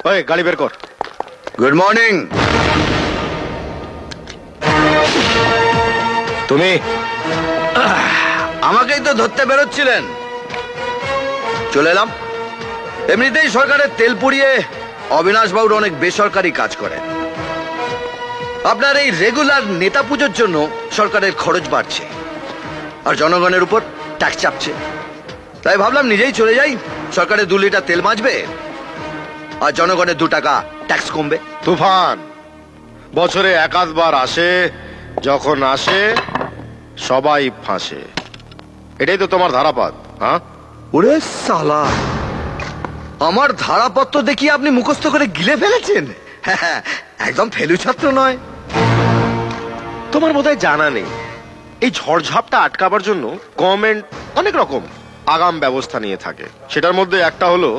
ওই গাড়ি বের কর। Good morning. তুমি আমাকেই তো ধরতে বেরোচ্ছিলেন, চলে এলাম। এমনিতেই সরকারের তেল পুড়িয়ে অবিনাশ বাবুর অনেক বেসরকারি কাজ করেন। আপনার এই রেগুলার নেতা পুজোর জন্য সরকারের খরচ বাড়ছে আর জনগণের উপর ট্যাক্স চাপছে। তাই ভাবলাম নিজেই চলে যাই, সরকারের 2 লিটার তেল বাঁচবে আর জনগণের 2 টাকা ট্যাক্স কমবে। তুফান বছরে একাধবার আসে, যখন আসে সবাই ফাঁসে। এটাই তো তোমার ধারাপাত। হ্যাঁ, ওরে সালা, আমার ধারাপত্র দেখি আপনি মুখস্থ করে গিলে ফেলেছেন। হ্যাঁ, একদম ফেলু ছাত্র নয়। তোমার বোধহয় জানা নেই, এই ঝড়ঝাপটা আটকাবার জন্য গভর্নমেন্ট অনেক রকম আগাম ব্যবস্থা নিয়ে থাকে। সেটার মধ্যে একটা হলো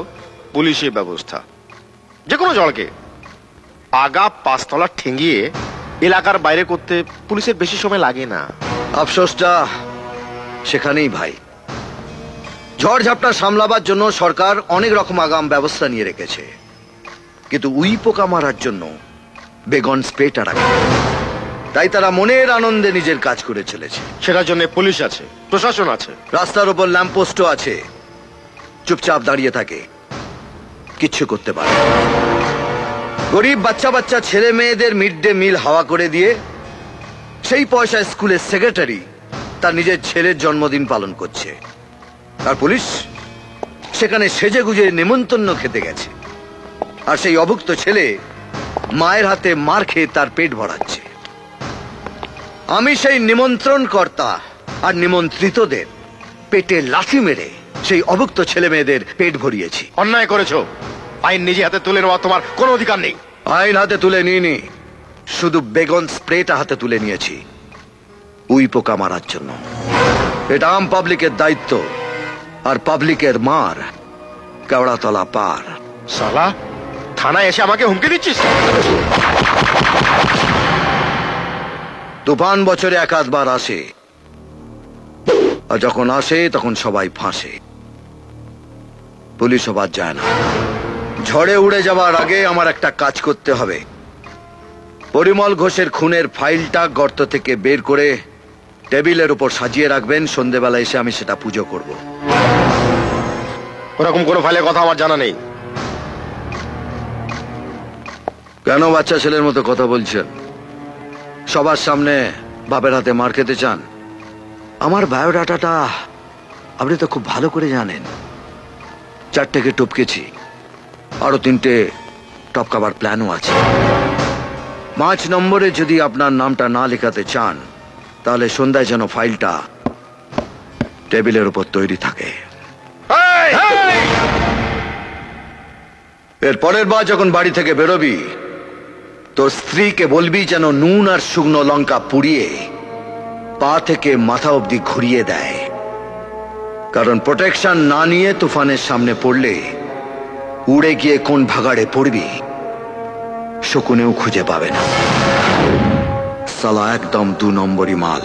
পুলিশি ব্যবস্থা। যে কোনো জলকে আগা 5 তলা ঠেঙ্গিয়ে এলাকার বাইরে করতে পুলিশের বেশি সময় লাগে না। আফসোসটা সেখানেই ভাই। ঝড়ঝাপটা সামলাবার জন্য সরকার অনেক রকম আগাম ব্যবস্থা নিয়ে রেখেছে, কিন্তু উই পোকা মারার জন্য বেগন স্প্রেটা রাখে। তাই তারা মনের আনন্দে নিজের কাজ করে চলেছে। সেটার জন্য পুলিশ আছে, প্রশাসন আছে, রাস্তার উপর ল্যাম্পপোস্টও আছে, চুপচাপ দাঁড়িয়ে থাকে, কিচ্ছু করতে পারে না। গরিব বাচ্চা বাচ্চা ছেলে মেয়েদের মিড ডে মিল হাওয়া করে দিয়ে সেই পয়সায় স্কুলের সেক্রেটারি তার নিজের ছেলের জন্মদিন পালন করছে, আর পুলিশ সেখানে সেজে গুজে নেমন্তন্ন খেতে গেছে, আর সেই অভুক্ত ছেলে মায়ের হাতে মার খেয়ে তার পেট ভরাচ্ছে। আমি সেই নিমন্ত্রণ কর্তা আর নিমন্ত্রিতদের পেটে লাথি মেরে সেই অভুক্ত ছেলে মেয়েদের পেট ভরিয়েছি। অন্যায় করেছো, আইন নিজে হাতে তুলে নেওয়া তোমার কোনো অধিকার নেই। আইন হাতে তুলে নিইনি, শুধু বেগন স্প্রেটা হাতে তুলে নিয়েছি উই পোকা মারার জন্য। এটা আম পাবলিকের দায়িত্ব, আর পাবলিকের মার কেওড়াতলা পার। শালা, থানায় এসে আমাকে হুমকি দিচ্ছিস? তুফান বছরে একাধবার আসে, আর যখন আসে তখন সবাই ফাঁসে। পুলিশ বাদ যায় না। ঝড়ে উড়ে যাওয়ার আগে আমার একটা কাজ করতে হবে। পরিমল ঘোষের খুনের ফাইলটা গর্ত থেকে বের করে টেবিলের উপর সাজিয়ে রাখবেন। সন্ধেবেলা এসে আমি সেটা পুজো করব। ওরকম কোনো ফাইলের কথা আমার জানা নেই। কেন বাচ্চা ছেলের মতো কথা বলছেন? সবার সামনে বাপের হাতে মার খেতে চান? আমার বায়োডাটাটা আপনি তো খুব ভালো করে জানেন। 4টেকে টপকেছি, আরো 3টে টপকাবার প্ল্যানও আছে। 5 নম্বরে যদি আপনার নামটা না লেখাতে চান, তাহলে সন্ধ্যায় যেন ফাইলটা টেবিলের উপর তৈরি থাকে। এর পরের বার যখন বাড়ি থেকে বেরোবি, তোর স্ত্রীকে বলবি যেন নুন আর শুকনো লঙ্কা পুড়িয়ে পা থেকে মাথা অবধি ঘুরিয়ে দেয়। কারণ প্রোটেকশন না নিয়ে তুফানের সামনে পড়লে উড়ে গিয়ে কোন ভাগাড়ে পড়বি শকুনেও খুঁজে পাবে না। সালা একদম 2 নম্বরই মাল।